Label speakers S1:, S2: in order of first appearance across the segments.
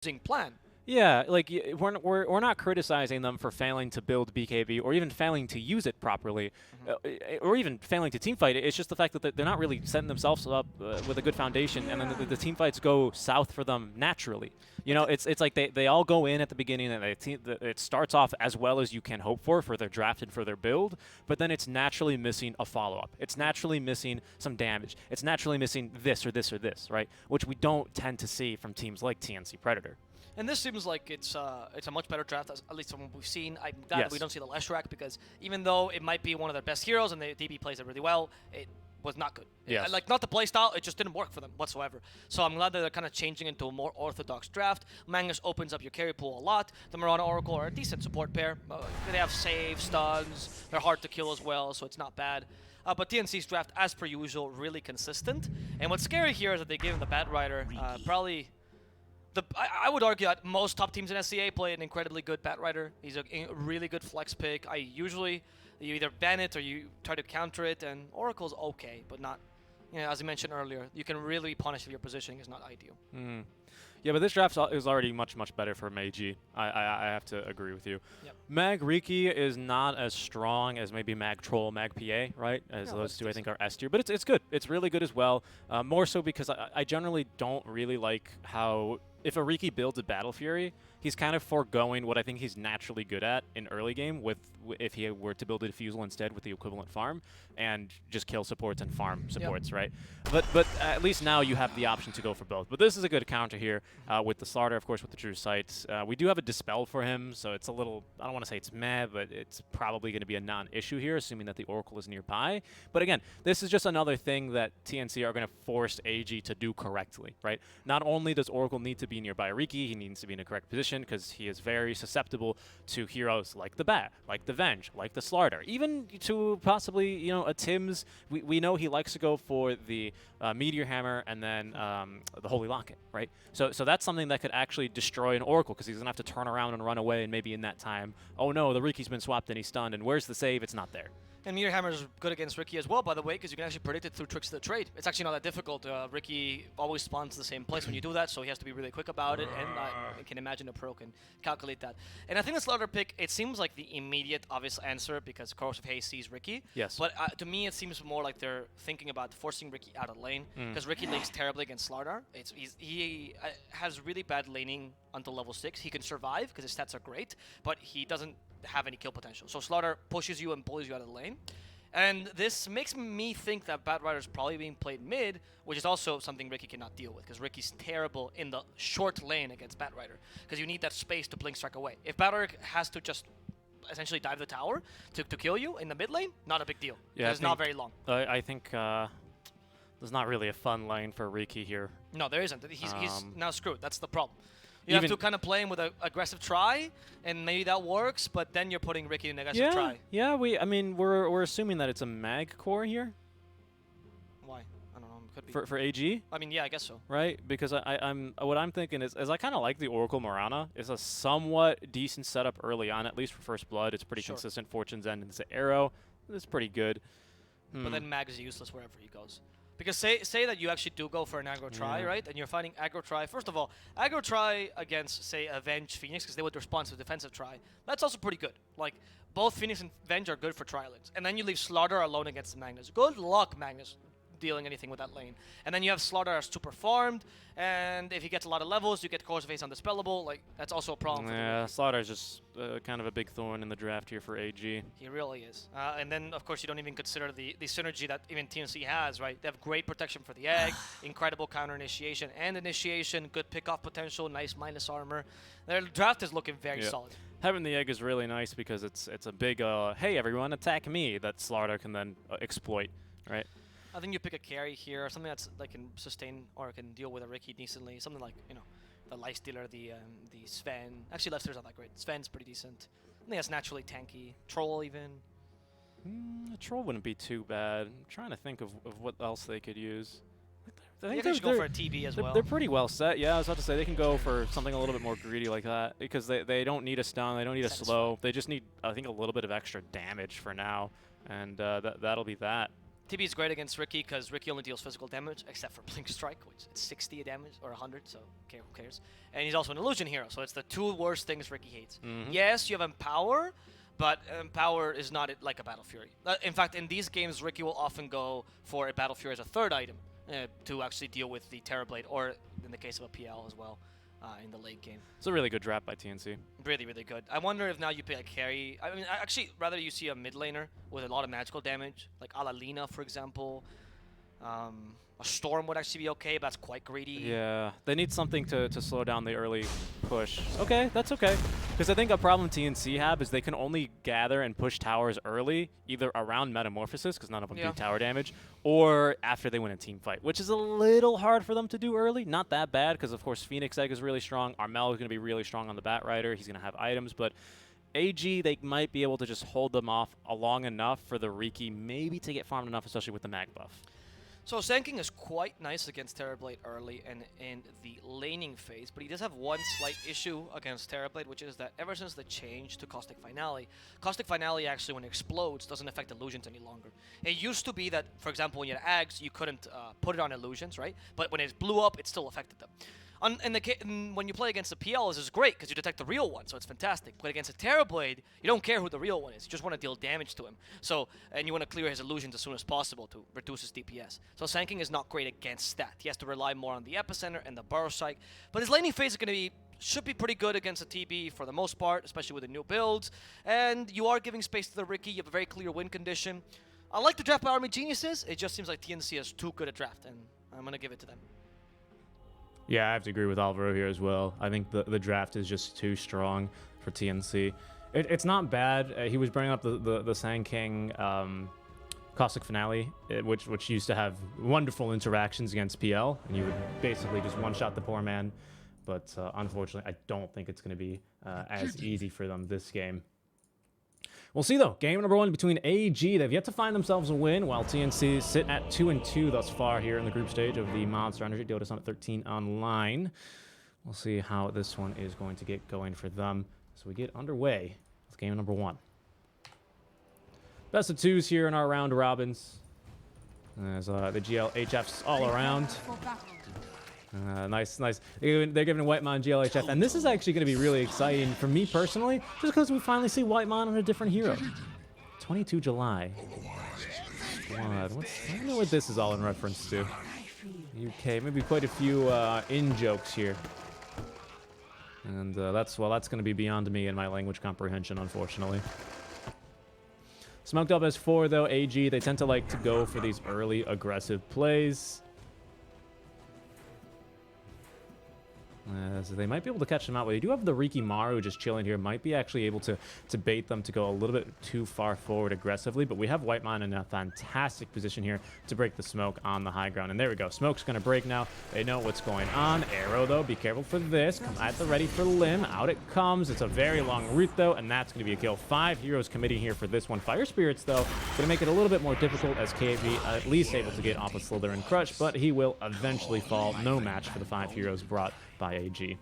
S1: losing plan.
S2: Yeah, like we're not criticizing them for failing to build BKB or even failing to use it properly, or even failing to teamfight it. It's just the fact that they're not really setting themselves up with a good foundation, and then the teamfights go south for them naturally. You know, it's like they all go in at the beginning, and it starts off as well as you can hope for their draft and for their build, but then it's naturally missing a follow-up. It's naturally missing some damage. It's naturally missing this or this or this, right? Which we don't tend to see from teams like TNC Predator.
S1: And this seems like it's a much better draft, at least from what we've seen. I'm glad that we don't see the Leshrac, because even though it might be one of their best heroes and the DB plays it really well, it was not good.
S2: Yes.
S1: Like, not the play style, it just didn't work for them whatsoever. So I'm glad that they're kind of changing into a more orthodox draft. Magnus opens up your carry pool a lot. The Mirana Oracle are a decent support pair. They have save, stuns, they're hard to kill as well, so it's not bad. But TNC's draft, as per usual, really consistent. And what's scary here is that they gave him the Bat Rider, probably... I would argue that most top teams in SCA play an incredibly good Bat Rider. He's a really good flex pick. You either ban it or you try to counter it, and Oracle's okay, but not, as I mentioned earlier, you can really punish if your positioning is not ideal.
S2: Yeah, but this draft is already much, much better for Meiji. I have to agree with you.
S1: Yep.
S2: Mag Riki is not as strong as maybe Mag Troll, Mag PA, right? As those two, I think, are S tier. But it's good. It's really good as well. More so because I generally don't really like how... If a Riki builds a Battle Fury, he's kind of foregoing what I think he's naturally good at in early game if he were to build a Diffusal instead with the equivalent farm and just kill supports and farm supports, right? But at least now you have the option to go for both. But this is a good counter here with the Slaughter, of course, with the True Sight. We do have a Dispel for him, so it's a little, I don't want to say it's meh, but it's probably going to be a non-issue here, assuming that the Oracle is nearby. But again, this is just another thing that TNC are going to force AG to do correctly, right? Not only does Oracle need to be nearby Riki, he needs to be in a correct position because he is very susceptible to heroes like the Bat, like the Venge, like the Slaughter, even to possibly, a Tim's. We know he likes to go for the Meteor Hammer and then the Holy Locket, right? So that's something that could actually destroy an Oracle because he's going to have to turn around and run away, and maybe in that time, oh no, the Riki's been swapped and he's stunned, and where's the save? It's not there.
S1: And Meteor Hammer is good against Riki as well, by the way, because you can actually predict it through tricks of the trade. It's actually not that difficult. Riki always spawns the same place when you do that, so he has to be really quick about it, and I can imagine a pro can calculate that. And I think the Slaughter pick, it seems like the immediate obvious answer because Corrosive Haze sees Riki.
S2: Yes.
S1: But to me, it seems more like they're thinking about forcing Riki out of lane, because Riki lanes terribly against Slaughter. He has really bad laning until level 6. He can survive because his stats are great, but he doesn't have any kill potential. So Slaughter pushes you and pulls you out of the lane. And this makes me think that Bat Rider is probably being played mid, which is also something Riki cannot deal with, because Riki's terrible in the short lane against Bat Rider, because you need that space to blink strike away. If Bat Rider has to just essentially dive the tower to kill you in the mid lane, not a big deal. Yeah, it's not very long.
S2: I think there's not really a fun lane for Riki here.
S1: No, there isn't. He's now screwed. That's the problem. You have to kind of play him with an aggressive try, and maybe that works, but then you're putting Riki in an aggressive try.
S2: Yeah, I mean, we're assuming that it's a mag core here.
S1: Why? I don't know. Could be.
S2: For AG?
S1: I mean, yeah, I guess so.
S2: Right? Because what I'm thinking is I kind of like the Oracle Mirana. It's a somewhat decent setup early on, at least for First Blood. It's pretty consistent. Fortune's End and the Arrow. It's pretty good.
S1: But then mag is useless wherever he goes. Because say that you actually do go for an aggro try, right? And you're fighting aggro try. First of all, aggro try against, say, Avenge Phoenix, because they would respond to defensive try. That's also pretty good. Like, both Phoenix and Venge are good for tri-lanes. And then you leave Slaughter alone against Magnus. Good luck, Magnus, dealing anything with that lane. And then you have Slaughter as super farmed, and if he gets a lot of levels, you get Corrosive Haze undispellable. Like, that's also a problem for
S2: the Slaughter is just kind of a big thorn in the draft here for AG.
S1: He really is. And then, of course, you don't even consider the synergy that even TNC has, right? They have great protection for the egg, incredible counter initiation and initiation, good pick-off potential, nice minus armor. Their draft is looking very solid.
S2: Having the egg is really nice because it's a big, hey, everyone, attack me, that Slaughter can then exploit, right?
S1: I think you pick a carry here, something that's like can sustain or can deal with a Riki decently. Something like, the Lifestealer, the Sven. Actually, Lifestealer's not that great. Sven's pretty decent. I think that's naturally tanky. Troll even.
S2: A Troll wouldn't be too bad. I'm trying to think of what else they could use.
S1: I think they should go for a TB as well.
S2: They're pretty well set. Yeah, I was about to say they can go for something a little bit more greedy like that because they don't need a stun, they don't need a slow. They just need, I think, a little bit of extra damage for now, and that'll be that.
S1: TB is great against Riki because Riki only deals physical damage, except for Blink Strike, which it's 60 damage or 100, so okay, who cares? And he's also an illusion hero, so it's the two worst things Riki hates. Yes, you have Empower, but Empower is not like a Battle Fury. In fact, in these games, Riki will often go for a Battle Fury as a third item to actually deal with the Terrorblade, or in the case of a PL as well. In the late game.
S2: It's a really good draft by TNC.
S1: Really, really good. I wonder if now you play a carry. I mean, actually, rather you see a mid laner with a lot of magical damage, like a la Lina, for example. A Storm would actually be okay, but that's quite greedy.
S2: Yeah, they need something to slow down the early push. Okay, that's okay. Because I think a problem TNC have is they can only gather and push towers early, either around Metamorphosis, because none of them do tower damage, or after they win a team fight, which is a little hard for them to do early. Not that bad, because of course Phoenix Egg is really strong. Armel is going to be really strong on the Bat Rider. He's going to have items, but AG, they might be able to just hold them off long enough for the Riki maybe to get farmed enough, especially with the mag buff.
S1: So Sanking is quite nice against Terrorblade early and in the laning phase, but he does have one slight issue against Terrorblade, which is that ever since the change to Caustic Finale actually, when it explodes, doesn't affect illusions any longer. It used to be that, for example, when you had Ags, you couldn't put it on illusions, right? But when it blew up, it still affected them. When you play against the PL, this is great because you detect the real one, so it's fantastic. But against a Terrorblade, you don't care who the real one is. You just want to deal damage to him. So, and you want to clear his illusions as soon as possible to reduce his DPS. So Sanking is not great against that. He has to rely more on the Epicenter and the Burrow Strike. But his laning phase is should be pretty good against a TB for the most part, especially with the new builds. And you are giving space to the Riki. You have a very clear win condition. I like the draft by Army Geniuses. It just seems like TNC is too good at draft, and I'm going to give it to them.
S3: Yeah, I have to agree with Alvaro here as well. I think the draft is just too strong for TNC. It's not bad. He was bringing up the Sang King Caustic Finale, which used to have wonderful interactions against PL, and you would basically just one-shot the poor man. But unfortunately, I don't think it's going to be as easy for them this game. We'll see, though. Game number 1 between AG. They've yet to find themselves a win, while TNC sit at 2-2 thus far here in the group stage of the Monster Energy Dota Summit 13 online. We'll see how this one is going to get going for them as we get underway with game number 1. Best of 2s here in our round robins. As the GLHFs all around. Nice. They're giving Whitemon GLHF, and this is actually going to be really exciting for me personally, just because we finally see Whitemon on a different hero. 22 July. Squad. I don't know what this is all in reference to. UK, maybe quite a few in-jokes here. And that's going to be beyond me and my language comprehension, unfortunately. Smoked up as 4, though, AG. They tend to like to go for these early aggressive plays. So they might be able to catch them out, but they do have the Riki Maru just chilling here. Might be actually able to bait them to go a little bit too far forward aggressively, but we have Whitemon in a fantastic position here to break the smoke on the high ground. And there we go. Smoke's going to break now. They know what's going on. Arrow, though, be careful for this. Come at the ready for Limb. Out it comes. It's a very long route, though, and that's going to be a kill. 5 heroes committing here for this one. Fire Spirits, though, going to make it a little bit more difficult as KV at least able to get off of Slither and Crutch, but he will eventually fall. No match for the 5 heroes brought by AG.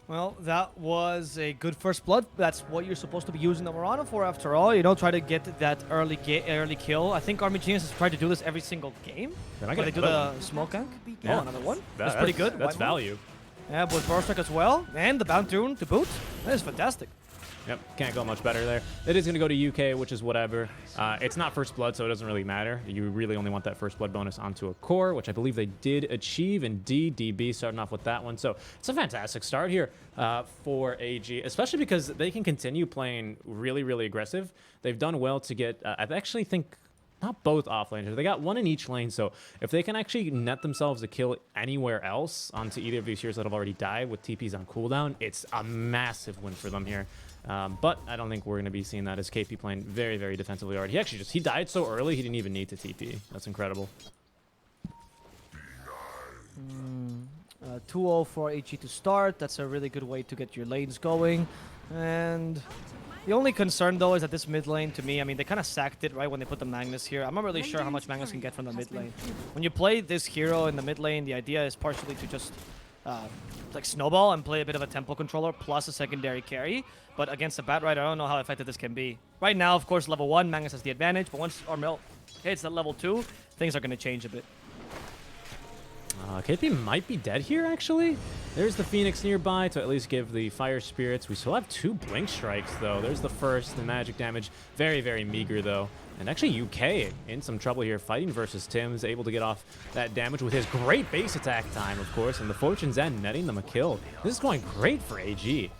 S1: Well, that was a good first blood. That's what you're supposed to be using the Murano for, after all. You don't try to get that early kill. I think Army Genius has tried to do this every single game. They do the smoke gank.
S3: Yeah.
S1: Oh, another one. That's pretty good.
S3: That's value.
S1: Yeah, with Burstrike as well, and the Bound Rune to boot. That is fantastic.
S3: Yep, can't go much better there. It is going to go to UK, which is whatever. It's not first blood, so it doesn't really matter. You really only want that first blood bonus onto a core, which I believe they did achieve. Indeed, DB starting off with that one. So it's a fantastic start here for AG, especially because they can continue playing really, really aggressive. They've done well to get, I actually think, not both offlaners. They got one in each lane, so if they can actually net themselves a kill anywhere else onto either of these heroes that have already died with TPs on cooldown, it's a massive win for them here. But I don't think we're going to be seeing that as KP playing very, very defensively already. He actually he died so early, he didn't even need to TP. That's incredible.
S1: 2-0 for HE to start. That's a really good way to get your lanes going. And the only concern, though, is that this mid lane, to me, I mean, they kind of sacked it right when they put the Magnus here. I'm not really sure how much Magnus can get from the mid lane. When you play this hero in the mid lane, the idea is partially to just like snowball and play a bit of a tempo controller plus a secondary carry. But against a Bat Rider, I don't know how effective this can be. Right now, of course, level 1, Magnus has the advantage, but once Armel hits at level 2, things are going to change a bit.
S3: KP might be dead here, actually. There's the Phoenix nearby to at least give the Fire Spirits. We still have 2 Blink Strikes, though. There's the first, the magic damage. Very, very meager, though. And actually, UK in some trouble here, fighting versus Tim's, able to get off that damage with his great base attack time, of course, and the Fortune's End netting them a kill. This is going great for AG.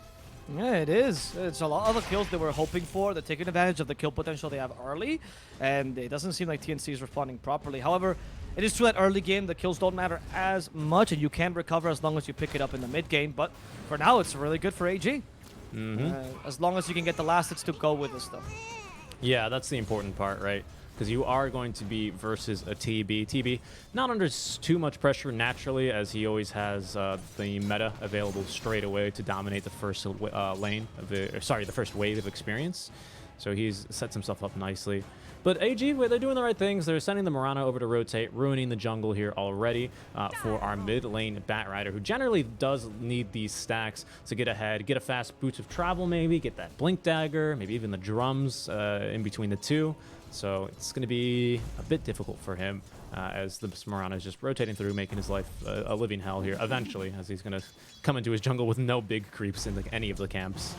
S1: Yeah, it is. It's a lot of the kills they were hoping for. They're taking advantage of the kill potential they have early, and it doesn't seem like TNC is responding properly. However, it is true that early game, the kills don't matter as much, and you can recover as long as you pick it up in the mid game. But for now, it's really good for AG. As long as you can get the last hits to go with this stuff.
S3: Yeah, that's the important part, right? Because you are going to be versus a TB. TB not under too much pressure naturally, as he always has the meta available straight away to dominate the first the first wave of experience. So he's sets himself up nicely. But AG, they're doing the right things. They're sending the Mirana over to rotate, ruining the jungle here already for our mid lane Bat Rider, who generally does need these stacks to get ahead, get a fast Boots of Travel maybe, get that Blink Dagger, maybe even the drums in between the two. So it's going to be a bit difficult for him as the Mirana is just rotating through, making his life a living hell here eventually, as he's going to come into his jungle with no big creeps in any of the camps.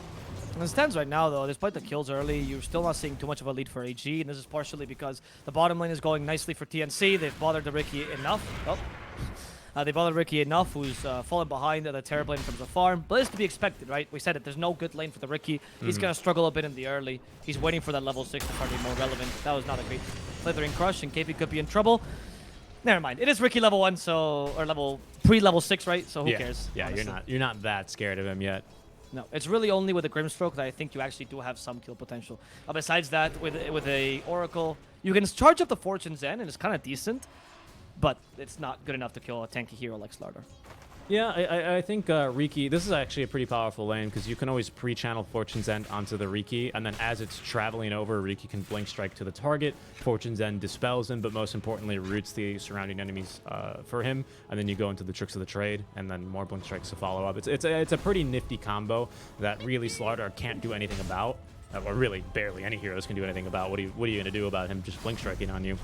S1: It stands right now, though, despite the kills early, you're still not seeing too much of a lead for AG, and this is partially because the bottom lane is going nicely for TNC. They've bothered the Riki enough. They bothered Riki enough, who's fallen behind the Terror Blade in terms of farm. But it's to be expected, right? We said it, there's no good lane for the Riki. He's going to struggle a bit in the early. He's waiting for that level 6 to start being more relevant. That was not a great Slithering Crush, and KP could be in trouble. Never mind. It is Riki level 1, so or pre-level 6, right? So who cares?
S3: Yeah,
S1: honestly.
S3: you're not that scared of him yet.
S1: No, it's really only with a Grimstroke that I think you actually do have some kill potential. Besides that, with a Oracle, you can charge up the Fortune's End, and it's kind of decent, but it's not good enough to kill a tanky hero like Slardar.
S3: Yeah, I think Riki, this is actually a pretty powerful lane because you can always pre-channel Fortune's End onto the Riki, and then as it's traveling over, Riki can Blink Strike to the target, Fortune's End dispels him, but most importantly roots the surrounding enemies for him, and then you go into the Tricks of the Trade, and then more Blink Strikes to follow up. It's a pretty nifty combo that really Slardar can't do anything about, or really barely any heroes can do anything about. What are you going to do about him just Blink Striking on you?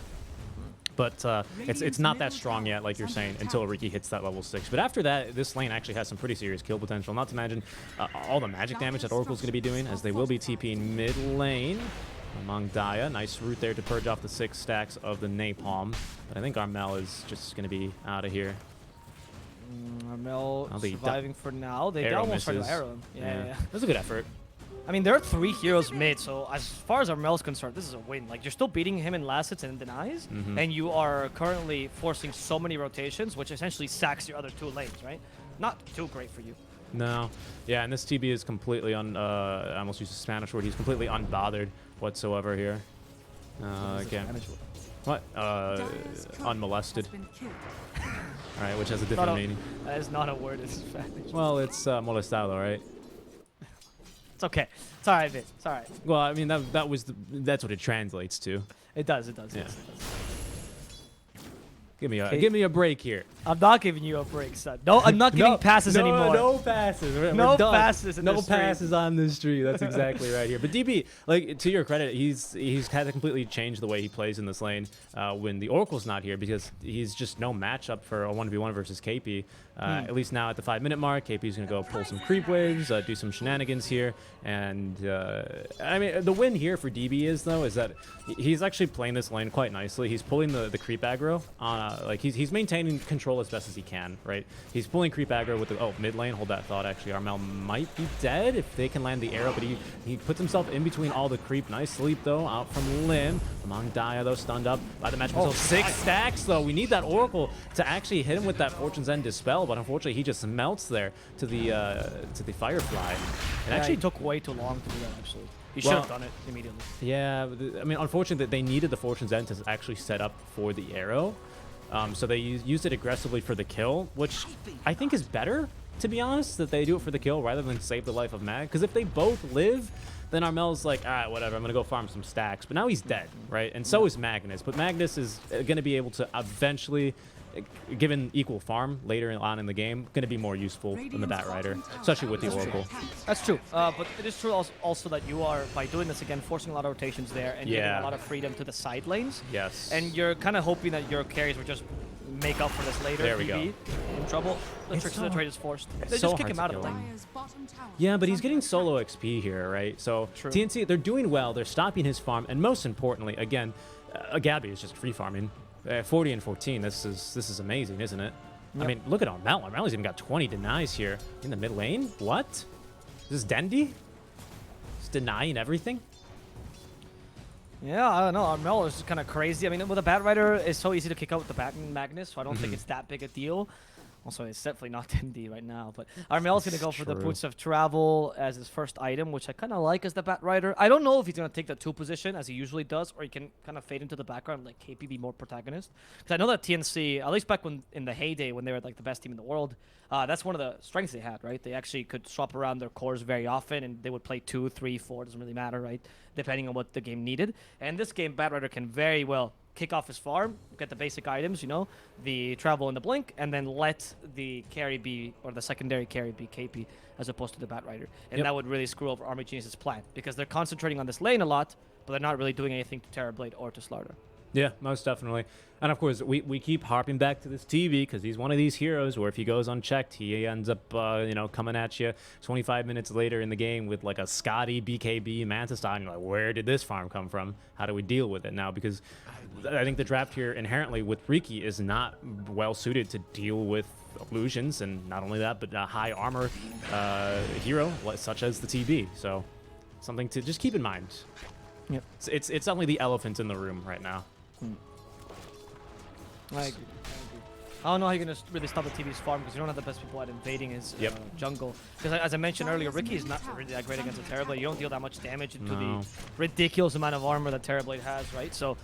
S3: But it's not that strong yet, like you're saying, until Riki hits that level 6. But after that, this lane actually has some pretty serious kill potential. Not to mention all the magic damage that Oracle's going to be doing, as they will be TPing mid lane among Daya. Nice route there to purge off the 6 stacks of the Napalm. But I think Armel is just going to be out of here.
S1: Armel surviving for now. They
S3: Arrow
S1: almost tried to
S3: misses.
S1: arrow him. Yeah.
S3: That's a good effort.
S1: I mean, there are 3 heroes mid, so as far as Armel's concerned, this is a win. Like, you're still beating him in last hits and denies, and you are currently forcing so many rotations, which essentially sacks your other 2 lanes, right? Not too great for you.
S3: No. Yeah, and this TB is completely I almost used a Spanish word. He's completely unbothered whatsoever here. Again. What? Unmolested. Alright, which has a different meaning.
S1: That is not a word in Spanish.
S3: Well, it's molestado, right?
S1: It's okay. It's alright, Vit. It's alright.
S3: Well, I mean, that's what it translates to.
S1: It does, yeah.
S3: Yes, it does. Give me a break here.
S1: I'm not giving you a break, son. No, I'm not giving passes anymore.
S3: No passes. We're
S1: no
S3: done.
S1: passes in
S3: No
S1: this stream.
S3: passes on this stream. That's exactly right here. But DB, like, to your credit, he's had to completely change the way he plays in this lane when the Oracle's not here, because he's just no matchup for a 1v1 versus KP. At least now at the 5-minute mark, KP's going to go pull some creep waves, do some shenanigans here. And, I mean, the win here for DB is that he's actually playing this lane quite nicely. He's pulling the creep aggro. Like, he's maintaining control as best as he can, right? He's pulling creep aggro with the mid lane. Hold that thought, actually. Armel might be dead if they can land the arrow, but he puts himself in between all the creep. Nice sleep, though, out from Lim. Among Daya, though, stunned up by the match. Oh, 6 stacks, though. We need that Oracle to actually hit him with that Fortune's End Dispel, but unfortunately, he just melts there to the Firefly. It actually
S1: took way too long to do that, actually. You should have done it immediately.
S3: Yeah, I mean, unfortunately, they needed the Fortune's End to actually set up for the arrow. So they used it aggressively for the kill, which I think is better, to be honest, that they do it for the kill rather than save the life of Mag. Because if they both live, then Armel's like, all right, whatever, I'm going to go farm some stacks. But now he's dead, right? And so is Magnus. But Magnus is going to be able to eventually, given equal farm later on in the game, going to be more useful than the Batrider, especially with the Oracle.
S1: That's true. But it is true also that you are, by doing this again, forcing a lot of rotations there and giving a lot of freedom to the side lanes.
S3: Yes.
S1: And you're kind of hoping that your carries will just make up for this later.
S3: There we go.
S1: In trouble. The trade is forced. They
S3: so
S1: just kick him out
S3: hard
S1: of
S3: to
S1: the
S3: kill
S1: lane.
S3: Yeah, but he's getting solo XP here, right? So
S1: True.
S3: TNC, they're doing well. They're stopping his farm, and most importantly, again, Gabby is just free farming. 40 and 14. This is amazing, isn't it?
S1: Yep.
S3: I mean, look at Armel. Armel's even got 20 denies here in the mid lane. What? Is this Dendi? Just denying everything?
S1: Yeah, I don't know. Armel is kind of crazy. I mean, with a Batrider, it's so easy to kick out with the back Magnus, so I don't think it's that big a deal. Also, it's definitely not Dendi right now, but Armel's going to go for the Boots of Travel as his first item, which I kind of like as the Batrider. I don't know if he's going to take the 2 position as he usually does, or he can kind of fade into the background, like KP be more protagonist. Because I know that TNC, at least back when in the heyday when they were like the best team in the world, that's one of the strengths they had, right? They actually could swap around their cores very often, and they would play 2, 3, 4, doesn't really matter, right? Depending on what the game needed. And this game, Batrider can very well kick off his farm, get the basic items, you know, the travel and the blink, and then let the carry be, or the secondary carry be KP as opposed to the Batrider. And that would really screw over Army Genius's plan, because they're concentrating on this lane a lot, but they're not really doing anything to Terrorblade or to Slardar.
S3: Yeah, most definitely. And of course, we keep harping back to this TV because he's one of these heroes where if he goes unchecked, he ends up, coming at you 25 minutes later in the game with like a Scotty, BKB, Manta style. And you're like, where did this farm come from? How do we deal with it now? Because I think the draft here inherently with Riki is not well suited to deal with illusions, and not only that, but a high armor hero such as the TB. So something to just keep in mind.
S1: Yep.
S3: It's only the elephant in the room right now.
S1: I agree. I don't know how you're going to really stop the TV's farm because you don't have the best people at invading his jungle. Because as I mentioned earlier, Riki is not really that great against a Terrorblade. You don't deal that much damage into the ridiculous amount of armor that Terrorblade has, right? So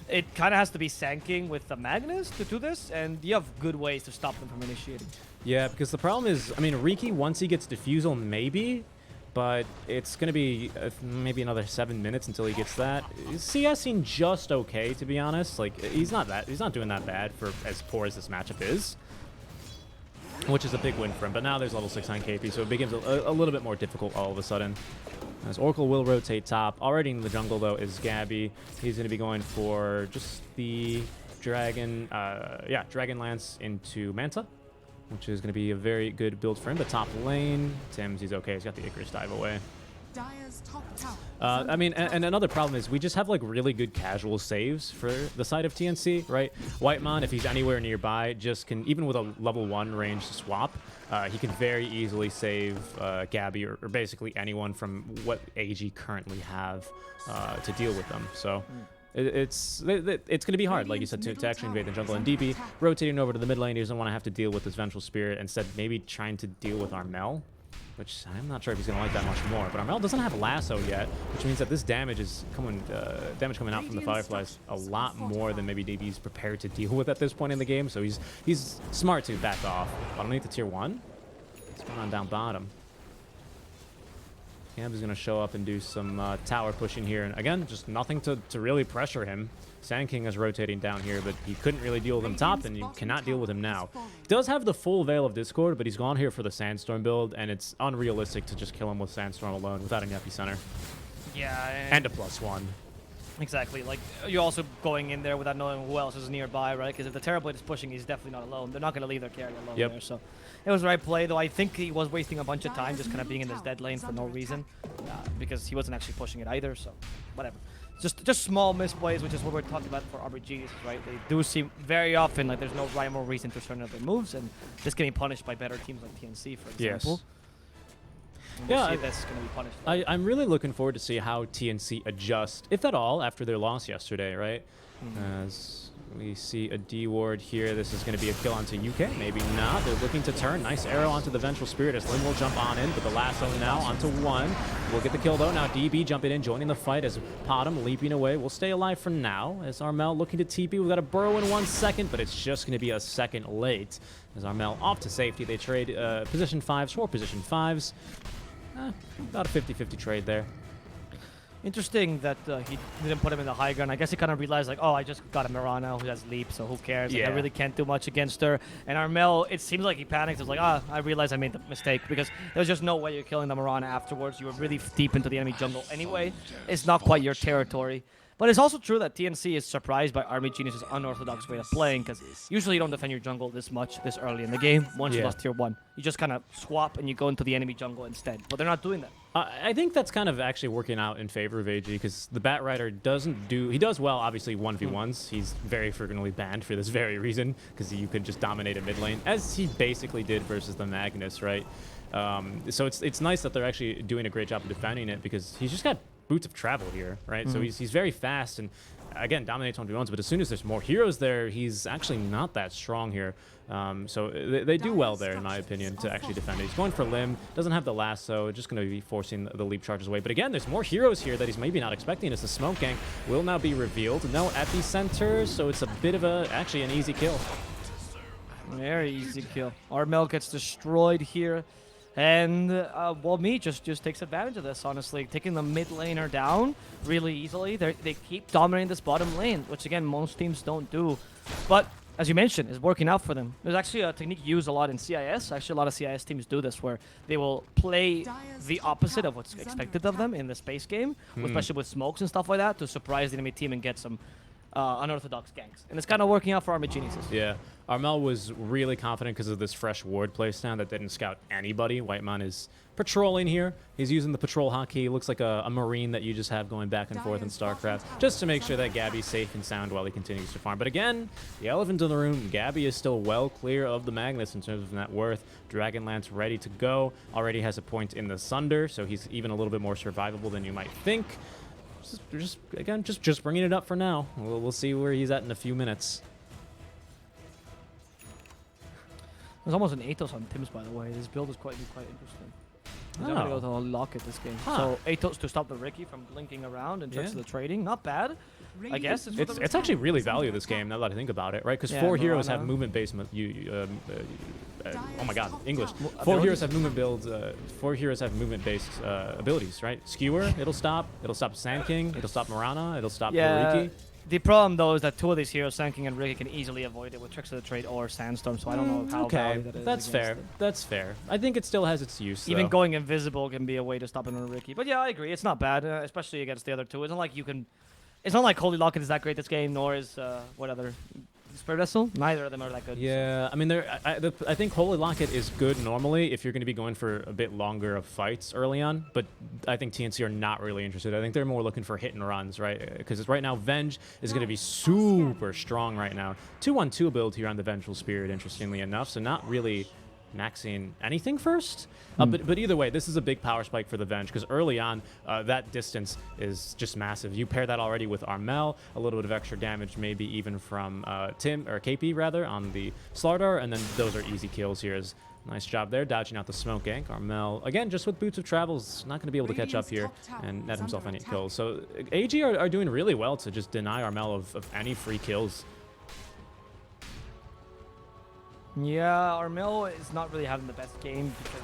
S1: it kind of has to be Sanking with the Magnus to do this, and you have good ways to stop them from initiating. Yeah,
S3: because the problem is, I mean, Riki, once he gets Diffusal, maybe, but it's going to be maybe another 7 minutes until he gets that. CSing just okay, to be honest. Like, he's not doing that bad for as poor as this matchup is, which is a big win for him. But now there's level 6 on KP, so it becomes a little bit more difficult all of a sudden. As Oracle will rotate top. Already in the jungle, though, is Gabby. He's going to be going for just the Dragon Lance into Manta, which is going to be a very good build for him. But top lane, Tim's, he's okay. He's got the Icarus dive away. I mean, and another problem is we just have like really good casual saves for the side of TNC, right? Whitemon, if he's anywhere nearby, just can, even with a level 1 range swap, he can very easily save Gabby or basically anyone from what AG currently have to deal with them. So it's going to be hard, like you said, to actually invade the jungle. And DB rotating over to the mid lane, he doesn't want to have to deal with this Vengeful Spirit. Instead, maybe trying to deal with Armel, which I'm not sure if he's going to like that much more. But Armel doesn't have Lasso yet, which means that this damage is coming out from the Fireflies a lot more than maybe DB's prepared to deal with at this point in the game. So he's smart to back off. Underneath the tier 1, what's going on down bottom? Cam is going to show up and do some tower pushing here. And again, just nothing to really pressure him. Sand King is rotating down here, but he couldn't really deal with him top, and you cannot deal with him now. He does have the full Veil of Discord, but he's gone here for the Sandstorm build, and it's unrealistic to just kill him with Sandstorm alone without an Epicenter.
S1: Yeah.
S3: And a +1.
S1: Exactly. Like, you're also going in there without knowing who else is nearby, right? Because if the Terrorblade is pushing, he's definitely not alone. They're not going to leave their carry alone there. So it was the right play, though. I think he was wasting a bunch of time just kind of being in this dead lane for no reason, because he wasn't actually pushing it either. So whatever. Just small misplays, which is what we're talking about for RB Geniuses, right? They do seem very often like there's no rhyme or reason to certain of their moves, and this getting punished by better teams like TNC, for example.
S3: Yes.
S1: We'll see that's going to be punished.
S3: I'm really looking forward to see how TNC adjust, if at all, after their loss yesterday, right? As we see a D ward here. This is going to be a kill onto UK. Maybe not. They're looking to turn. Nice arrow onto the Vengeful Spirit as Lin will jump on in, but the lasso now onto 1. We'll get the kill, though. Now DB jumping in, joining the fight as Potom leaping away. We'll stay alive for now as Armel looking to TP. We've got a burrow in 1 second, but it's just going to be a second late as Armel off to safety. They trade position 5s for position 5s. About a 50-50 trade there.
S1: Interesting that he didn't put him in the high ground. I guess he kind of realized, like, oh, I just got a Mirana who has leap, so who cares? Like, I
S3: Yeah.
S1: really can't do much against her. And Armel, it seems like he panicked. It was like, I realized I made the mistake because there's just no way you're killing the Mirana afterwards. You were really deep into the enemy jungle anyway. It's not quite your territory. But it's also true that TNC is surprised by Army Genius's unorthodox way of playing, because usually you don't defend your jungle this much this early in the game. Once you lost tier 1, you just kind of swap and you go into the enemy jungle instead. But they're not doing that.
S3: I think that's kind of actually working out in favor of AG, because the Bat Rider he does well, obviously, 1v1s. He's very frequently banned for this very reason, because you could just dominate a mid lane, as he basically did versus the Magnus, right? So it's nice that they're actually doing a great job of defending it, because he's just got boots of travel here, right? So he's very fast and, again, dominates 1v1s, but as soon as there's more heroes there, he's actually not that strong here. So they do well there, in my opinion, to actually defend it. He's going for Limb, doesn't have the lasso, just going to be forcing the leap charges away. But again, there's more heroes here that he's maybe not expecting, as the smoke gank will now be revealed. No epicenter, so it's a bit of actually an easy kill.
S1: Very easy kill. Armel gets destroyed here. And, well, me just takes advantage of this, honestly. Taking the mid laner down really easily. They keep dominating this bottom lane, which, again, most teams don't do. But, as you mentioned, it's working out for them. There's actually a technique used a lot in CIS. Actually, a lot of CIS teams do this, where they will play the opposite of what's expected of them in the space game, especially with smokes and stuff like that, to surprise the enemy team and get some unorthodox ganks. And it's kind of working out for Army Geniuses.
S3: Yeah. Armel was really confident because of this fresh ward playstand that didn't scout anybody. Whitemon is patrolling here. He's using the patrol hotkey. Looks like a marine that you just have going back and forth in StarCraft, just to make sure that Gabby's safe and sound while he continues to farm. But again, the elephant in the room, Gabby is still well clear of the Magnus in terms of net worth. Dragonlance ready to go. Already has a point in the Sunder, so he's even a little bit more survivable than you might think. Just bringing it up for now. We'll see where he's at in a few minutes.
S1: There's almost an Atos on Tim's, by the way. This build is quite interesting. He's going to go to lock it this game. So Atos to stop the Riki from blinking around and tricks to the trading. Not bad, I guess.
S3: It's actually really value this game, now that I think about it, right? Because 4 heroes have movement-based... oh my god, English. 4 heroes have movement builds. 4 heroes have movement-based abilities, right? Skewer, it'll stop. It'll stop Sand King. It'll stop Mirana. It'll stop Riki.
S1: The problem, though, is that 2 of these heroes, Sand King and Riki, can easily avoid it with Tricks of the Trade or Sandstorm, so I don't know how value that is.
S3: That's fair. That's fair. I think it still has its use,
S1: Even going invisible can be a way to stop it on Riki. But yeah, I agree. It's not bad, especially against the other 2. It's not like you can... It's not like Holy Locket is that great this game, nor is... what other... Spirit Vessel? Neither of them are that good.
S3: Yeah, I mean, I think Holy Locket is good normally if you're going to be going for a bit longer of fights early on, but I think TNC are not really interested. I think they're more looking for hit and runs, right? Because right now, Venge is going to be super strong right now. 2-1-2 build here on the Vengeful Spirit, interestingly enough, so not really maxing anything first. But either way, this is a big power spike for the Venge, because early on, that distance is just massive. You pair that already with Armel, a little bit of extra damage, maybe even from Tim, or KP rather, on the Slardar, and then those are easy kills here. Nice job there, dodging out the smoke gank. Armel, again, just with Boots of Travel, is not going to be able to catch up here and net himself any kills. So AG are doing really well to just deny Armel of any free kills.
S1: Yeah, Armel is not really having the best game because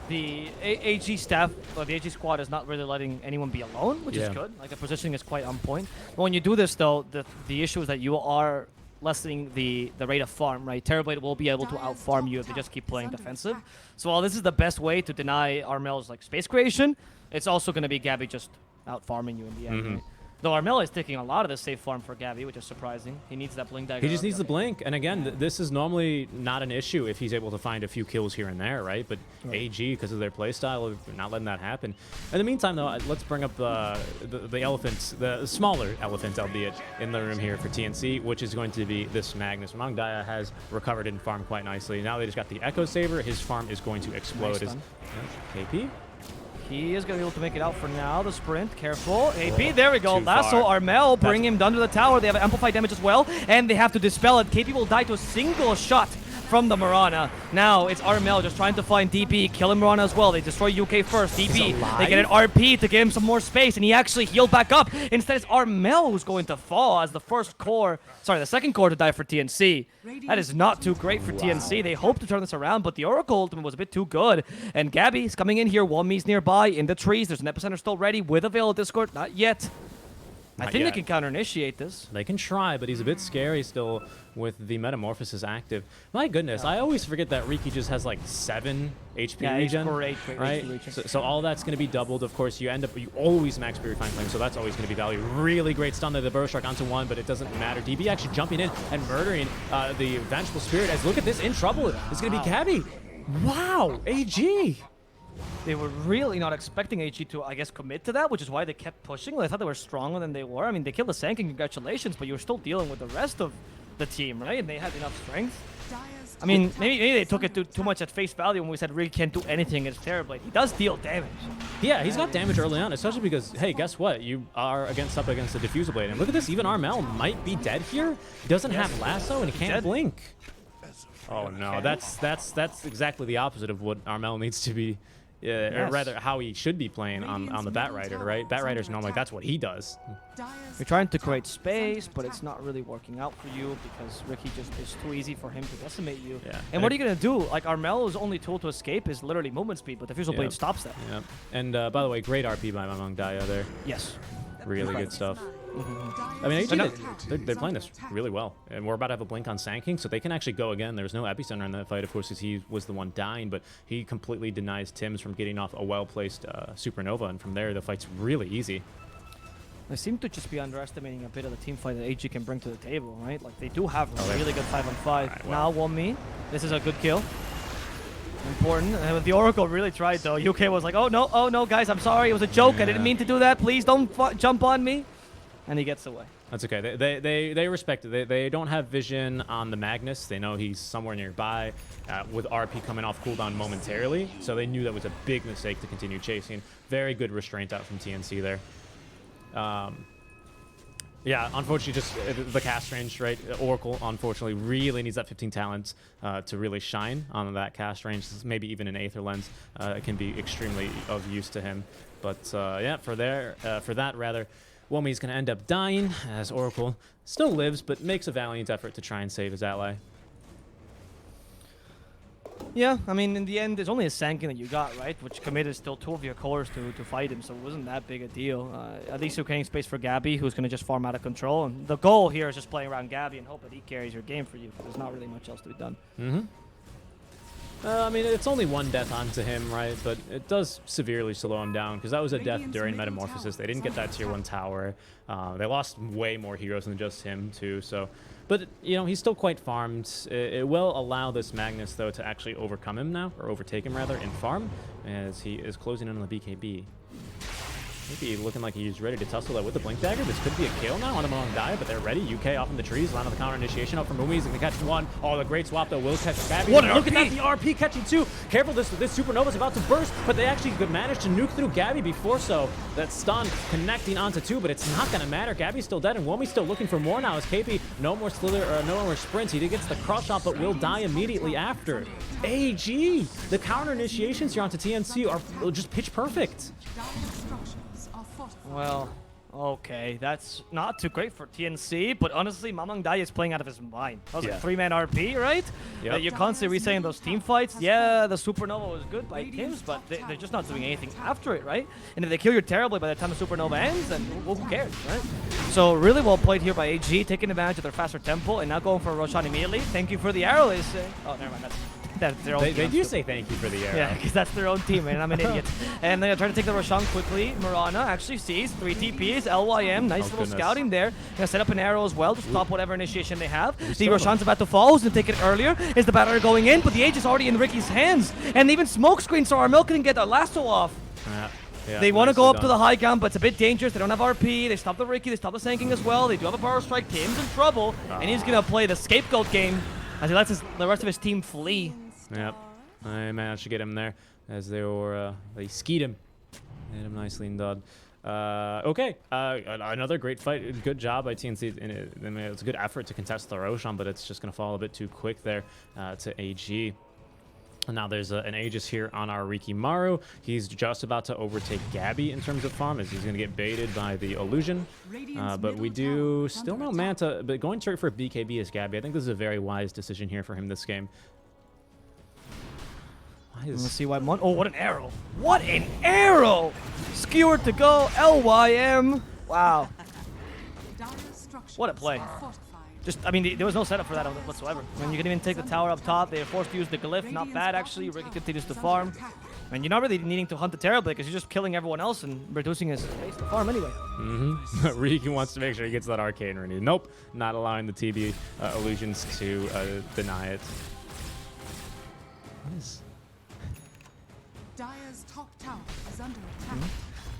S1: the AG staff, or the AG squad, is not really letting anyone be alone, which is good. Like, the positioning is quite on point. But when you do this, though, the issue is that you are lessening the rate of farm, right? Terrorblade will be able to out-farm you if they just keep playing defensive. So while this is the best way to deny Armel's like space creation, it's also going to be Gabby just out-farming you in the end, right? Though Armel is taking a lot of the safe farm for Gabby, which is surprising. He needs that blink dagger.
S3: He just needs the blink. And again, this is normally not an issue if he's able to find a few kills here and there, right? But AG, because of their playstyle, are not letting that happen. In the meantime, though, let's bring up the elephants, the smaller elephant, albeit, in the room here for TNC, which is going to be this Magnus. Mangdaya has recovered and farmed quite nicely. Now they just got the Echo Saber. His farm is going to explode.
S1: Nice
S3: KP?
S1: He is going to be able to make it out for now. The sprint, careful. AP, there we go. Lasso, Armel, bring him down to the tower. They have amplified damage as well, and they have to dispel it. KP will die to a single shot from the Mirana. Now it's Armel just trying to find DP, killing Mirana as well. They destroy UK first. DP, they get an RP to give him some more space, and he actually healed back up. Instead, it's Armel who's going to fall as the second core to die for TNC. That is not too great for TNC. They hope to turn this around, but the Oracle ultimate was a bit too good. And Gabby's coming in here. Wami's nearby in the trees. There's an epicenter still ready with a Veil of Discord. Not yet. I think they can counter-initiate this.
S3: They can try, but he's a bit scary still with the Metamorphosis active. My goodness, I always forget that Riki just has like 7 HP regen,
S1: great
S3: right?
S1: HP regen.
S3: So all that's going to be doubled. Of course, you always max Purifying Flame, so that's always going to be value. Really great stun there, the Burrow Strike onto 1, but it doesn't matter. DB actually jumping in and murdering the Vengeful Spirit. As look at this, in trouble. It's going to be Gabby. Wow, AG.
S1: They were really not expecting AG to, I guess, commit to that, which is why they kept pushing. I thought they were stronger than they were. I mean, they killed the Sanking, congratulations, but you were still dealing with the rest of the team, right? And they had enough strength. I mean, maybe they took it too much at face value when we said really can't do anything against Terrorblade. He does deal damage.
S3: Yeah, he's got damage early on, especially because, hey, guess what? You are up against the Diffusal Blade. And look at this, even Armel might be dead here. He doesn't have Lasso, and he can't blink. Oh, no, that's exactly the opposite of what Armel needs to be. Or rather, how he should be playing on the Batrider, right? Batrider's normally that's what he does.
S1: You're trying to create space, but it's not really working out for you because Riki just is too easy for him to decimate you.
S3: Yeah.
S1: And what are you gonna do? Like Armel's only tool to escape is literally movement speed, but the Diffusal Blade stops that.
S3: Yeah. And by the way, great RP by Mamang Daya there.
S1: Yes.
S3: Really good stuff. I mean, they're playing this really well. And we're about to have a blink on Sanking, so they can actually go again. There's no epicenter in that fight, of course, because he was the one dying, but he completely denies Tims from getting off a well-placed Supernova, and from there, the fight's really easy.
S1: They seem to just be underestimating a bit of the team fight that AG can bring to the table, right? Like, they do have a really good 5-on-5. Right, well. Now, 1-me. This is a good kill. Important. And the Oracle really tried, though. UK was like, oh, no, guys, I'm sorry. It was a joke. I didn't mean to do that. Please don't jump on me. And he gets away.
S3: That's okay. They respect it. They don't have vision on the Magnus. They know he's somewhere nearby with RP coming off cooldown momentarily. So they knew that was a big mistake to continue chasing. Very good restraint out from TNC there. Yeah, unfortunately, just the cast range, right? Oracle, unfortunately, really needs that 15 talents to really shine on that cast range. Maybe even an Aether Lens it can be extremely of use to him. But yeah, for that, rather, Womi's going to end up dying as Oracle still lives, but makes a valiant effort to try and save his ally.
S1: Yeah, I mean, in the end, there's only a Sankin that you got, right? Which committed still 2 of your cores to fight him, so it wasn't that big a deal. At least you're creating space for Gabby, who's going to just farm out of control. And the goal here is just playing around Gabby and hope that he carries your game for you, because there's not really much else to be done.
S3: I mean, it's only 1 death onto him, right? But it does severely slow him down, because that was a death during Metamorphosis. They didn't get that tier 1 tower. They lost way more heroes than just him, too. So, but, you know, he's still quite farmed. It will allow this Magnus, though, to actually overcome him now, or overtake him, rather, in farm, as he is closing in on the BKB. Maybe looking like he's ready to tussle that with the Blink Dagger. This could be a kill now on him on die, but they're ready. UK off in the trees, line of the counter initiation up from Mumi's and catch 1. Oh, the great swap though will catch Gabby.
S1: What an
S3: Look
S1: RP!
S3: at that, the RP catching 2. Careful, this Supernova's about to burst, but they actually could manage to nuke through Gabby before so. That stun connecting onto 2, but it's not gonna matter. Gabby's still dead, and Womi's still looking for more now as KP no more slither or no more sprints. He gets the crush shot, but will die immediately after. AG! The counter initiations here onto TNC are just pitch perfect.
S1: Well, okay, that's not too great for TNC, but honestly, Mamang Dai is playing out of his mind. That was a 3-man RP, right?
S3: Yep.
S1: You're constantly resetting those team fights. Yeah, the Supernova was good by Tims, but they're just not doing anything after it, right? And if they kill you terribly by the time the Supernova ends, then who cares, right? So really well played here by AG, taking advantage of their faster tempo, and now going for a Roshan immediately. Thank you for the arrow, they say. Oh, never mind, that's their own team.
S3: They do say thank you for the arrow.
S1: Yeah, because that's their own team, and I'm an idiot. And they're trying to take the Roshan quickly. Mirana actually sees 3 TPs, LYM, nice little scouting there. Gonna set up an arrow as well to stop whatever initiation they have. The Roshan's about to fall, who's gonna take it earlier. Is the batter going in, but the Age is already in Ricky's hands. And even smoke screen, so Armel couldn't get their lasso off.
S3: Yeah,
S1: they want to go up to the high ground, but it's a bit dangerous. They don't have RP. They stop the Ricky. They stop the Sanking as well. They do have a Burrow Strike. Tim's in trouble, and he's gonna play the scapegoat game as he lets the rest of his team flee.
S3: Yep. I managed to get him there as they skied him. Hit him nicely in dud. Okay, another great fight. Good job by TNC. I mean, it's a good effort to contest the Roshan, but it's just going to fall a bit too quick there to AG. And now there's an Aegis here on our Rikimaru. He's just about to overtake Gabby in terms of farm, as he's going to get baited by the illusion. But we do still know Manta, but going straight for BKB as Gabby. I think this is a very wise decision here for him this game.
S1: Let's see why. Oh, what an arrow! What an arrow! Skewered to go. LYM. Wow. What a play. Just, I mean, there was no setup for that whatsoever. I mean, you can even take the tower up top. They are forced to use the glyph. Not bad, actually. Ricky continues to farm. And you're not really needing to hunt the Terrorblade because you're just killing everyone else and reducing his space to farm anyway.
S3: Ricky wants to make sure he gets that Arcane renewed. Nope, not allowing the TB illusions to deny it. What is...
S4: Dire's top tower is under attack.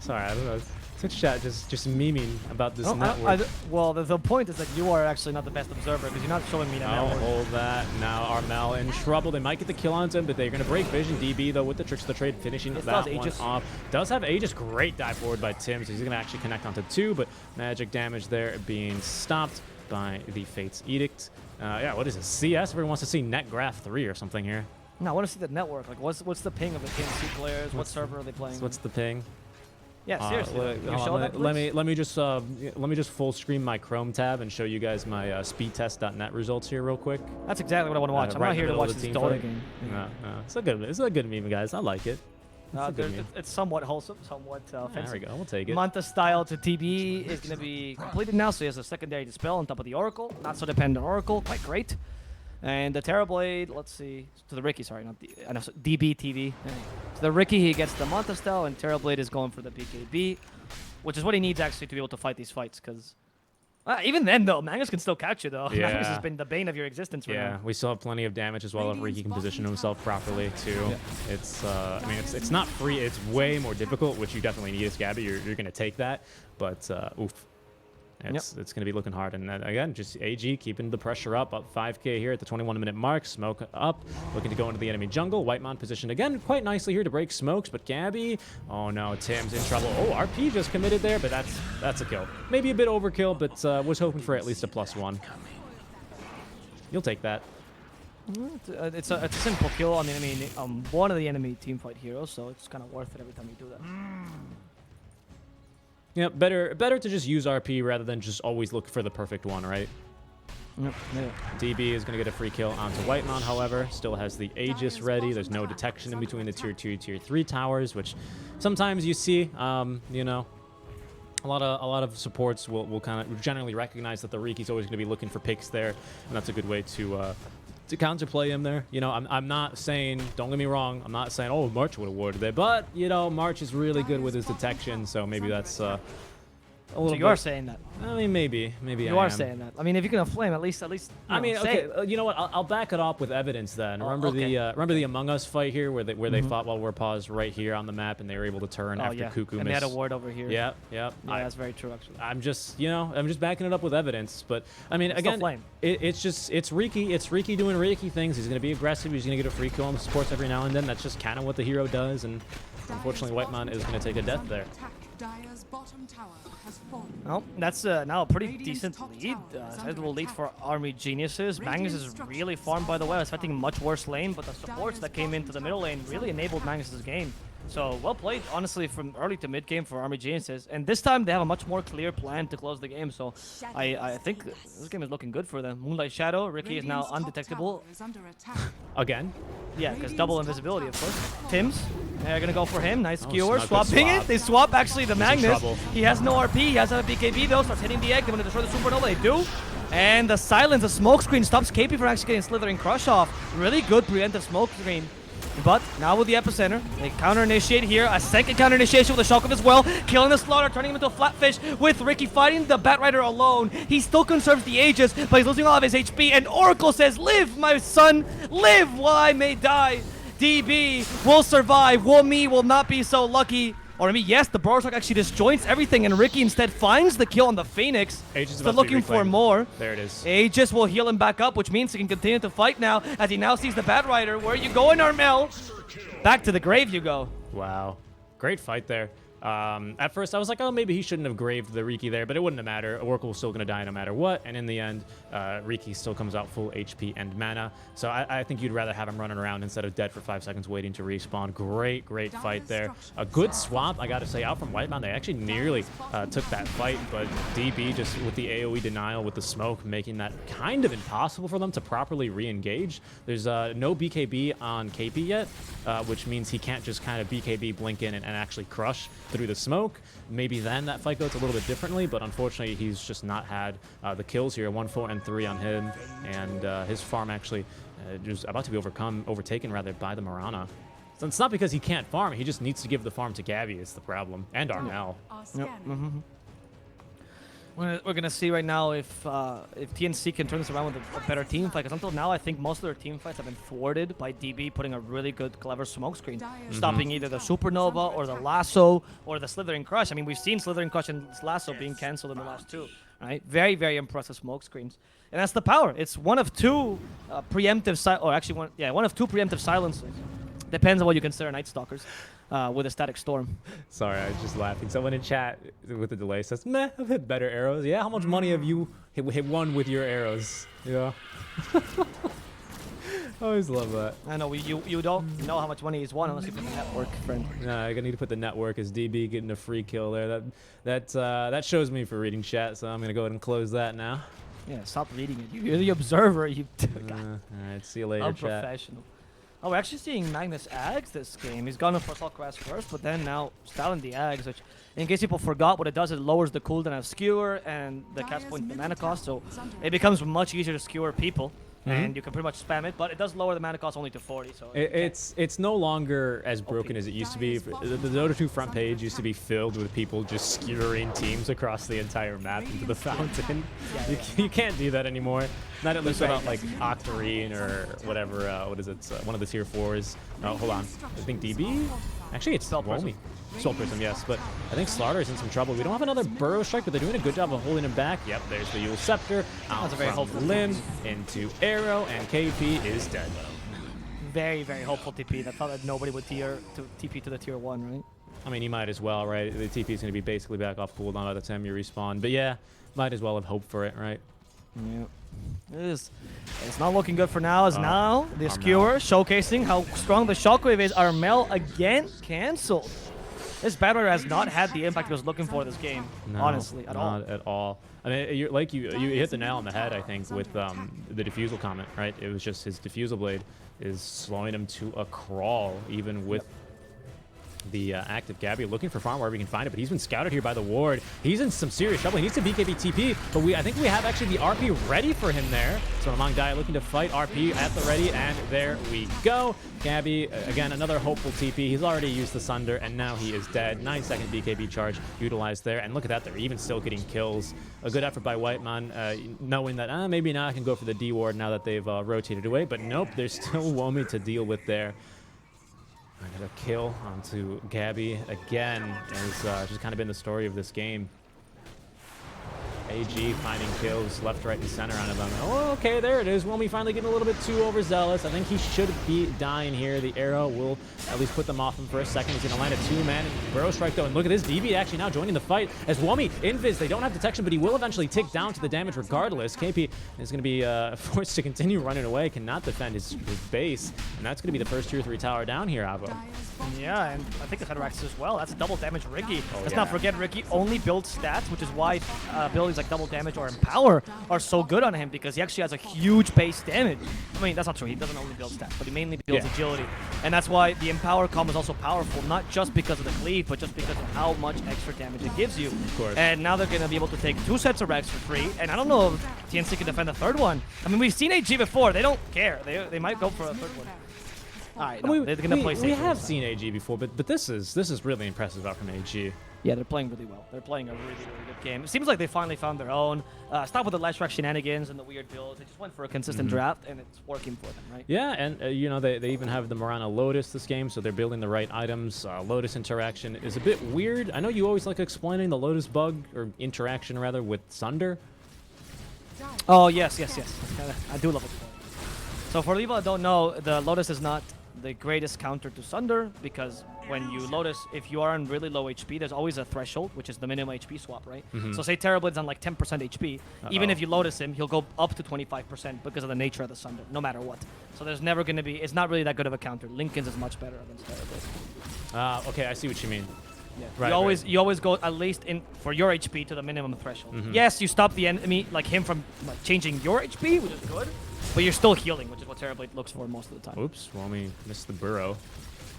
S3: Sorry, I don't know. Twitch chat just memeing about this network.
S1: Well, the point is that you are actually not the best observer because you're not showing me that network.
S3: Hold that. Now Armel in trouble. They might get the kill onto him, but they're going to break vision. DB, though, with the tricks of the trade, finishing that one off. Does have Aegis. Great dive forward by Tim, so he's going to actually connect onto 2, but magic damage there being stopped by the Fate's Edict. Yeah, what is it? CS? Everyone wants to see net graph 3 or something here.
S1: No, I want to see the network. Like, what's the ping of the TNC players? What server are they playing?
S3: What's the ping?
S1: Yeah, seriously.
S3: Let me just full screen my Chrome tab and show you guys my speedtest.net results here real quick.
S1: That's exactly what I want to watch. I'm not here to watch this Dota game.
S3: No, it's a good meme, guys. I like it.
S1: It's somewhat wholesome, somewhat offensive.
S3: There we go. We'll take it.
S1: Manta style to TB is going to be completed now, so he has a secondary dispel on top of the Oracle. Not so dependent on Oracle. Quite great. And the Terrorblade, let's see, to the Ricky, sorry, not the, DB TV. To the Ricky, he gets the Manta style, and Terrorblade is going for the BKB, which is what he needs actually to be able to fight these fights, because even then, though, Magnus can still catch you, though.
S3: Yeah.
S1: Magnus has been the bane of your existence for now.
S3: We still have plenty of damage as well if Ricky can position himself properly, too. Yeah. It's, I mean, it's not free. It's way more difficult, which you definitely need as Gabby. You're going to take that, but oof. It's going to be looking hard. And then, again, just AG keeping the pressure up 5k here at the 21-minute mark. Smoke up, looking to go into the enemy jungle. Whitemon positioned again quite nicely here to break smokes, but Gabby, oh no, Tim's in trouble. Oh, RP just committed there, but that's a kill. Maybe a bit overkill, but was hoping for at least a +1. You'll take that.
S1: It's a simple kill. I mean, one of the enemy teamfight heroes, so it's kind of worth it every time you do that.
S3: Yeah, better to just use RP rather than just always look for the perfect one, right?
S1: Yep. Yeah.
S3: DB is going to get a free kill onto Whitemon, however. Still has the Aegis ready. There's no detection in between the tier 2, tier 3 towers, which sometimes you see, you know, a lot of supports will kind of generally recognize that the Riki's always going to be looking for picks there, and that's a good way to counterplay him there. You know, I'm not saying, don't get me wrong, I'm not saying, oh, March would have warded it, but, you know, March is really good with his detection, so maybe that's a little
S1: you are saying that.
S3: I mean, maybe
S1: you are saying that. I mean, if you can flame, at least.
S3: I mean, okay. You know what? I'll back it up with evidence then. Remember the Among Us fight here where they fought while we're paused right here on the map and they were able to turn after Cuckoo
S1: and they had a ward over here.
S3: Yeah.
S1: Yeah, that's very true actually.
S3: I'm just backing it up with evidence. But I mean, again, it's Riki doing Riki things. He's gonna be aggressive. He's gonna get a free kill on the supports every now and then. That's just kind of what the hero does. And unfortunately, Whitemon is gonna take a death there.
S4: Dire's bottom tower has fallen.
S1: Well, that's now a pretty decent lead. Sizable lead for Army Geniuses. Magnus is really farmed, by the way. I was expecting a much worse lane, but the supports that came into the middle lane really enabled Magnus's game. So well played, honestly, from early to mid game for Army Geniuses. And this time they have a much more clear plan to close the game. So I think this game is looking good for them. Moonlight Shadow, Ricky is now undetectable.
S3: Again?
S1: Yeah, because double invisibility, of course. Tim's, they're gonna go for him. Nice skewer, swapping it. They swap actually the Magnus. He has no RP, he has a BKB though, starts hitting the egg. They're gonna destroy the Supernova, they do. And the silence, the smoke screen stops KP from actually getting Slithering Crush off. Really good preemptive smoke screen. But now with the epicenter, they counter-initiate here. A second counter-initiation with a Shock as well. Killing the Slaughter, turning him into a Flatfish with Ricky fighting the Batrider alone. He still conserves the Aegis, but he's losing all of his HP. And Oracle says, live, my son, live while I may die. DB will survive. Womi will not be so lucky. Or I mean, yes, the Bro Shock actually disjoints everything, and Ricky instead finds the kill on the Phoenix. Still looking for more.
S3: There it is.
S1: Aegis will heal him back up, which means he can continue to fight now, as he now sees the Batrider. Where you going, Armel? Back to the grave you go.
S3: Wow. Great fight there. At first, I was like, oh, maybe he shouldn't have graved the Riki there, but it wouldn't have mattered. Oracle was still going to die no matter what, and in the end, Riki still comes out full HP and mana. So I think you'd rather have him running around instead of dead for 5 seconds waiting to respawn. Great fight there. A good swap, I got to say, out from Whitebound. They actually nearly took that fight, but DB just with the AoE denial with the smoke, making that kind of impossible for them to properly re-engage. There's no BKB on KP yet, which means he can't just kind of BKB blink in and actually crush through the smoke. Maybe then that fight goes a little bit differently, but unfortunately he's just not had the kills here. 1, 4, and 3 on him, and his farm actually just about to be overtaken rather by the Mirana. So it's not because he can't farm, he just needs to give the farm to Gabby is the problem, and Armel.
S1: We're gonna see right now if TNC can turn this around with a better team fight. Because until now, I think most of their team fights have been thwarted by DB putting a really good, clever smoke screen, stopping either the Supernova or the Lasso or the Slithering Crush. I mean, we've seen Slithering Crush and Lasso being cancelled in the last 2. Right? Very impressive smoke screens, and that's the power. It's one of 2 preemptive, one of 2 preemptive silences. Depends on what you consider Night Stalkers. With a Static Storm.
S3: Sorry, I was just laughing. Someone in chat with the delay says, meh, I've hit better arrows. Yeah, how much money have you hit one with your arrows? Yeah. I always love that.
S1: I know, you don't know how much money he's won unless you put the network, friend.
S3: Nah, I need to put the network as DB getting a free kill there. That shows me for reading chat, so I'm going to go ahead and close that now.
S1: Yeah, stop reading it. You're the observer.
S3: All right, see you later, chat.
S1: Unprofessional. Oh, we're actually seeing Magnus Ags this game. He's gone for Assault Grass first, but then now styling the Ags, which, in case people forgot, what it does, it lowers the cooldown of Skewer and the cast point, the mana cost, so it becomes much easier to skewer people. And you can pretty much spam it, but it does lower the mana cost only to 40. So
S3: it's no longer as broken as it used to be. The Dota 2 front page used to be filled with people just skewering teams across the entire map into the fountain. You can't do that anymore. Not at least without like Octarine or whatever. What is it? One of the tier 4s. Oh, hold on. I think DB. Actually, it's Womi. Soul Prism, yes, but I think Slaughter is in some trouble. We don't have another Burrow Strike, but they're doing a good job of holding him back. Yep, there's the Yule Scepter. That's a very hopeful limb into Arrow, and KP is dead.
S1: Very hopeful TP. I thought that nobody would TP to the tier 1, right?
S3: I mean, you might as well, right? The TP is going to be basically back off cooldown by the time you respawn. But yeah, might as well have hoped for it, right?
S1: Yeah. It's not looking good for now, as now the Skewer showcasing how strong the Shockwave is. Armel again cancelled. This battle has not had the impact he was looking for this game, honestly, at all.
S3: Not at all. I mean, you hit the nail on the head, I think, with the Diffusal comment, right? It was just his Diffusal Blade is slowing him to a crawl, even with the active Gabby looking for farm wherever he can find it, but he's been scouted here by the ward. He's in some serious trouble. He needs to BKB TP, but I think we have actually the RP ready for him there. So Among Dai looking to fight RP at the ready, and there we go. Gabby, again, another hopeful TP. He's already used the Sunder, and now he is dead. 9-second BKB charge utilized there, and look at that, they're even still getting kills. A good effort by Whiteman, knowing that maybe now I can go for the D ward now that they've rotated away, but nope, there's still Womi to deal with there. I got a kill onto Gabby again. It's just kind of been the story of this game. AG finding kills left, right, and center on them. Oh, okay, there it is. Womi finally getting a little bit too overzealous. I think he should be dying here. The arrow will at least put them off him for a second. He's going to land a 2-man Burrow Strike, though. And look at this. DB actually now joining the fight as Womi invis. They don't have detection, but he will eventually tick down to the damage regardless. KP is going to be forced to continue running away, cannot defend his base. And that's going to be the first tier 3 tower down here, Avo.
S1: Yeah, and I think the Heterorax as well. That's a double damage Ricky. Let's not forget, Ricky only builds stats, which is why abilities like double damage or empower are so good on him, because he actually has a huge base damage. I mean, that's not true. He doesn't only build stats, but he mainly builds agility. And that's why the empower combo is also powerful, not just because of the cleave, but just because of how much extra damage it gives you. Of course. And now they're going to be able to take 2 sets of Rex for free, and I don't know if TNC can defend the 3rd one. I mean, we've seen AG before. They don't care. They might go for a 3rd one. All right, no, they're going to play safe.
S3: We have seen AG before, but this is really impressive out from AG.
S1: Yeah, they're playing really well. They're playing a really good game. It seems like they finally found their own. Stop with the last track shenanigans and the weird builds. They just went for a consistent draft, and it's working for them, right?
S3: Yeah, and you know, they even have the Mirana Lotus this game, so they're building the right items. Lotus interaction is a bit weird. I know you always like explaining the Lotus bug, or interaction rather, with Sunder.
S1: Oh, yes. I do love it. So for people that don't know, the Lotus is not the greatest counter to Sunder, because when you Lotus, if you are on really low HP, there's always a threshold, which is the minimum HP swap, right? So say Terrorblade's on like 10% HP, even if you Lotus him, he'll go up to 25% because of the nature of the Sunder, no matter what. So there's never going to be, it's not really that good of a counter. Linken's is much better against Terrorblade.
S3: Okay, I see what you mean.
S1: Yeah.
S3: Right,
S1: you always go at least in for your HP to the minimum threshold. Yes, you stop the enemy, like him, from like changing your HP, which is good, but you're still healing, which is what Terrorblade looks for most of the time.
S3: Oops, Wami missed the burrow.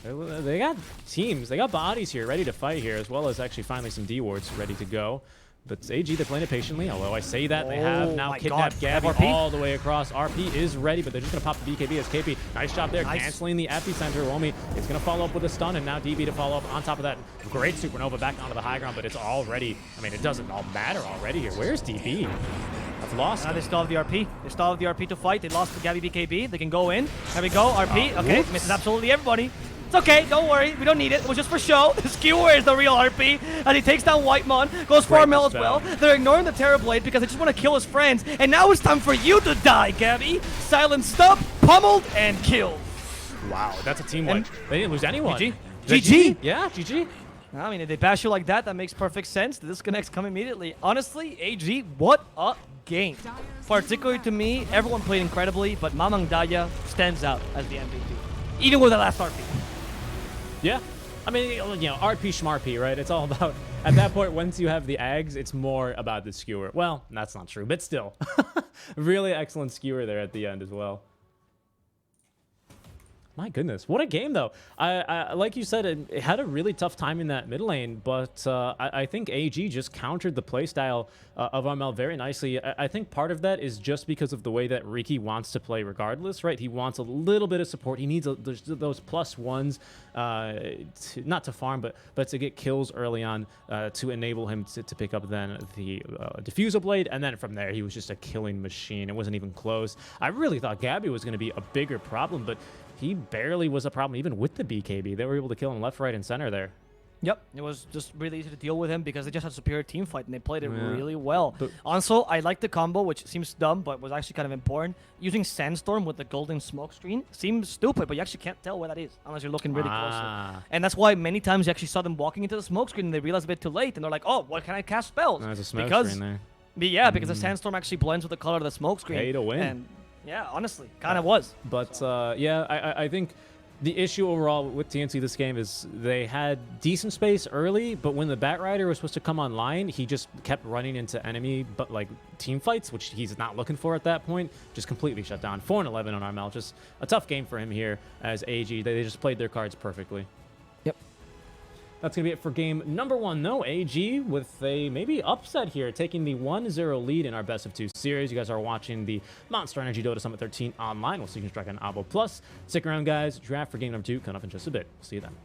S3: They got teams, they got bodies here ready to fight here, as well as actually finally some D-wards ready to go. But AG, they're playing it patiently, although I say that, they have now kidnapped Gabby all the way across. RP is ready, but they're just going to pop the BKB as KP. Nice job there, canceling the epicenter. Womi is going to follow up with a stun, and now DB to follow up on top of that. Great supernova back onto the high ground, but it's already, I mean, it doesn't all matter already here. Where's DB? I've lost.
S1: They still have the RP. They still have the RP to fight. They lost the Gabby BKB. They can go in. There we go, RP. Okay,
S3: whoops.
S1: misses absolutely everybody. It's okay, don't worry, we don't need it. It was just for show. Skewer is the real RP, and he takes down Whitemon, goes for Armel as well. They're ignoring the Terrorblade because they just want to kill his friends, and now it's time for you to die, Gabby. Silenced up, pummeled, and killed.
S3: Wow, that's a team wipe. They didn't lose anyone.
S1: GG.
S3: GG? Yeah, GG.
S1: I mean, if they bash you like that, that makes perfect sense. The disconnects come immediately. Honestly, AG, what a game. Particularly to me, everyone played incredibly, but Mamang Daya stands out as the MVP, even with the last RP.
S3: Yeah. I mean, you know, RP schmarp, right? It's all about, at that point, once you have the Ags, it's more about the skewer. Well, that's not true, but still. Really excellent skewer there at the end as well. My goodness, what a game, though. I like you said, it had a really tough time in that mid lane, but I think AG just countered the playstyle of Armel very nicely. I think part of that is just because of the way that Riki wants to play regardless, right? He wants a little bit of support. He needs those +1s, not to farm, but to get kills early on to enable him to pick up then the Diffusal Blade, and then from there, he was just a killing machine. It wasn't even close. I really thought Gabby was going to be a bigger problem, but he barely was a problem, even with the BKB. They were able to kill him left, right, and center there.
S1: Yep, it was just really easy to deal with him because they just had superior team fight and they played it really well. But also, I like the combo, which seems dumb, but was actually kind of important. Using Sandstorm with the golden smoke screen seems stupid, but you actually can't tell where that is unless you're looking really closely. And that's why many times you actually saw them walking into the smoke screen and they realized a bit too late and they're like, oh, what can I cast spells?
S3: There's a smoke screen there.
S1: Yeah, because the Sandstorm actually blends with the color of the smoke screen.
S3: Pay to win.
S1: And yeah, honestly, kind of was.
S3: But yeah, I think the issue overall with TNC this game is they had decent space early, but when the Batrider was supposed to come online, he just kept running into enemy team fights, which he's not looking for at that point. Just completely shut down. 4-11 on Armel. Just a tough game for him here as AG. They just played their cards perfectly.
S1: Yep.
S3: That's going to be it for game number 1, though. AG with a maybe upset here, taking the 1-0 lead in our best of 2 series. You guys are watching the Monster Energy Dota Summit 13 online with SeekNStrike Avo Plus. Stick around, guys. Draft for game number 2 coming up in just a bit. See you then.